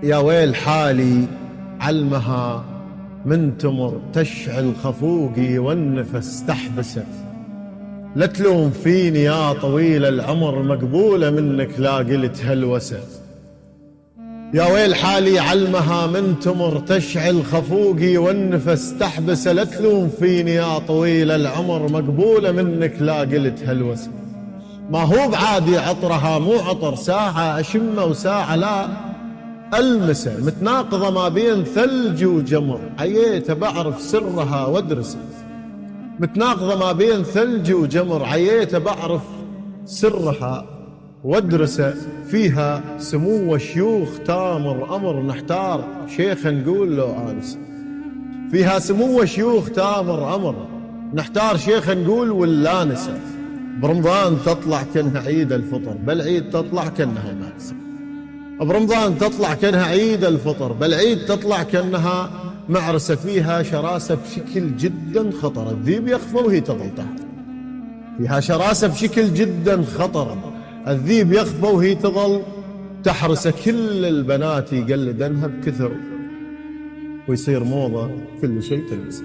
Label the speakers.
Speaker 1: يا ويل حالي علمها من تمر تشعل خفوقي والنفس تحبسه. لا تلوم فيني يا طويل العمر مقبولة منك لا قلت هلوسة. يا ويل حالي علمها من تمر تشعل خفوقي والنفس تحبسه. لا تلوم فيني يا طويل العمر مقبولة منك لا قلت هلوسة. ما هو بعادي عطرها مو عطر ساعة أشمه وساعة لا ألمسه. متناقضة ما بين ثلج وجمر عييت بعرف سرها وادرسه. متناقضة ما بين ثلج وجمر عييت بعرف سرها وادرسه. فيها سمو شيوخ تامر أمر نحتار شيخ نقول له آنسه. فيها سمو شيوخ تامر أمر نحتار شيخ نقول واللانسه. برمضان تطلع كأنها عيد الفطر بل عيد تطلع كأنها مأسة. برمضان تطلع كأنها عيد الفطر بل عيد تطلع كأنها معرسة. فيها شراسة بشكل جدا خطر الذيب يخفى وهي تظل تحت. فيها شراسة بشكل جدا خطر الذيب يخفى وهي تظل تحرسه. كل البنات يقلدنها بكثر ويصير موضة كل شيء تلبسه.